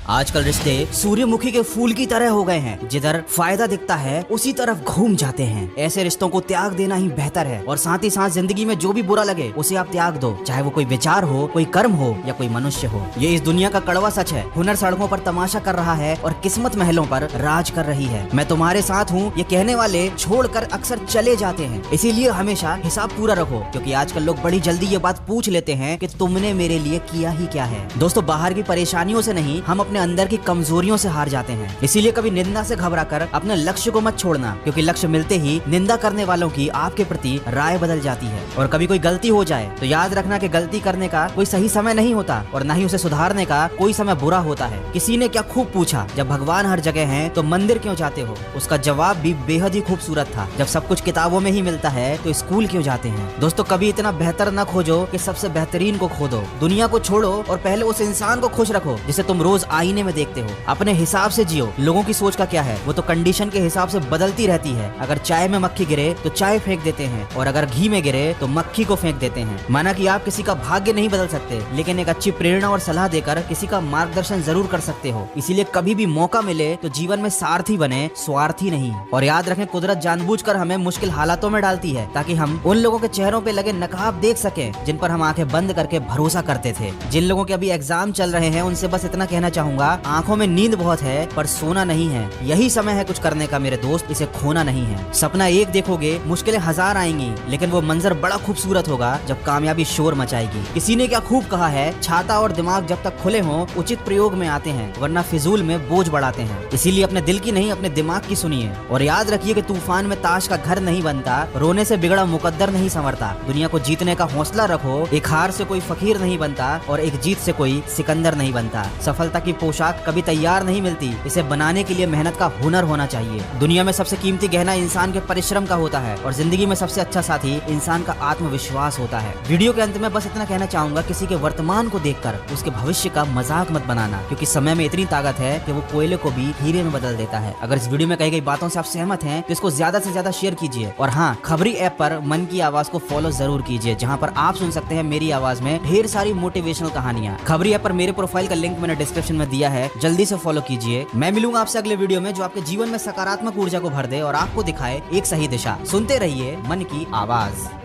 आजकल रिश्ते सूर्यमुखी के फूल की तरह हो गए हैं, जिधर फायदा दिखता है उसी तरफ घूम जाते हैं। ऐसे रिश्तों को त्याग देना ही बेहतर है और साथ ही साथ जिंदगी में जो भी बुरा लगे उसे आप त्याग दो, चाहे वो कोई विचार हो, कोई कर्म हो या कोई मनुष्य हो। ये इस दुनिया का कड़वा सच है। हुनर सड़कों पर तमाशा कर रहा है और किस्मत महलों पर राज कर रही है। मैं तुम्हारे साथ हूँ ये कहने वाले छोड़कर अक्सर चले जाते हैं, इसीलिए हमेशा हिसाब पूरा रखो, क्योंकि आजकल लोग बड़ी जल्दी ये बात पूछ लेते हैं कि तुमने मेरे लिए किया ही क्या है। दोस्तों, बाहर की परेशानियों से नहीं, हम अपने अंदर की कमजोरियों से हार जाते हैं। इसीलिए कभी निंदा से घबराकर अपने लक्ष्य को मत छोड़ना, क्योंकि लक्ष्य मिलते ही निंदा करने वालों की आपके प्रति राय बदल जाती है। और कभी कोई गलती हो जाए तो याद रखना कि गलती करने का कोई सही समय नहीं होता और न ही उसे सुधारने का कोई समय बुरा होता है। किसी ने क्या खूब पूछा, जब भगवान हर जगह हैं तो मंदिर क्यों जाते हो? उसका जवाब भी बेहद ही खूबसूरत था, जब सब कुछ किताबों में ही मिलता है तो स्कूल क्यों जाते हैं? दोस्तों, कभी इतना बेहतर न खोजो कि सबसे बेहतरीन को खो दो। दुनिया को छोड़ो और पहले उस इंसान को खुश रखो जिसे तुम रोज आईने में देखते हो। अपने हिसाब से जियो। लोगों की सोच का क्या है, वो तो कंडीशन के हिसाब से बदलती रहती है। अगर चाय में मक्खी गिरे तो चाय फेंक देते हैं और अगर घी में गिरे तो मक्खी को फेंक देते हैं। माना कि आप किसी का भाग्य नहीं बदल सकते, लेकिन एक अच्छी प्रेरणा और सलाह देकर किसी का मार्गदर्शन जरूर कर सकते हो। इसीलिए कभी भी मौका मिले तो जीवन में सारथी बने, स्वार्थी नहीं। और याद रखें, कुदरत जानबूझकर हमें मुश्किल हालातों में डालती है ताकि हम उन लोगों के चेहरों पे लगे नकाब देख सकें जिन पर हम आंखें बंद करके भरोसा करते थे। जिन लोगों के अभी एग्जाम चल रहे हैं उनसे बस इतना कहना चाहूंगा, आंखों में नींद बहुत है पर सोना नहीं है। यही समय है कुछ करने का मेरे दोस्त, इसे खोना नहीं है। सपना एक देखोगे, मुश्किलें हजार आएंगी, लेकिन वो मंजर बड़ा खूबसूरत होगा जब कामयाबी शोर मचाएगी। किसी ने क्या खूब कहा है, छाता और दिमाग जब तक खुले हों उचित प्रयोग में आते हैं, वरना फिजूल में बोझ बढ़ाते हैं। इसीलिए अपने दिल की नहीं, अपने दिमाग की सुनिए। और याद रखिए कि तूफान में ताश का घर नहीं बनता, रोने से बिगड़ा मुकद्दर नहीं संवरता। दुनिया को जीतने का हौसला रखो। एक हार से कोई फकीर नहीं बनता और एक जीत से कोई सिकंदर नहीं बनता। सफलता की पोशाक कभी तैयार नहीं मिलती, इसे बनाने के लिए मेहनत का हुनर होना चाहिए। दुनिया में सबसे कीमती गहना इंसान के परिश्रम का होता है और जिंदगी में सबसे अच्छा साथी इंसान का आत्मविश्वास होता है। वीडियो के अंत में बस इतना कहना चाहूंगा, किसी के वर्तमान को देखकर उसके भविष्य का मजाक मत बनाना, क्योंकि समय में इतनी ताकत है कि वो कोयले को भी हीरे में बदल देता है। अगर इस वीडियो में कही गई बातों से आप सहमत हैं तो इसको ज्यादा से ज्यादा शेयर कीजिए। और हाँ, खबरी ऐप पर मन की आवाज को फॉलो जरूर कीजिए, जहाँ पर आप सुन सकते हैं मेरी आवाज में ढेर सारी मोटिवेशनल कहानियाँ। खबरी ऐप पर मेरे प्रोफाइल का लिंक मैंने डिस्क्रिप्शन में दिया है, जल्दी से फॉलो कीजिए। मैं मिलूंगा आपसे अगले वीडियो में जो आपके जीवन में सकारात्मक ऊर्जा को भर दे और आपको दिखाए एक सही दिशा। सुनते रहिए मन की आवाज।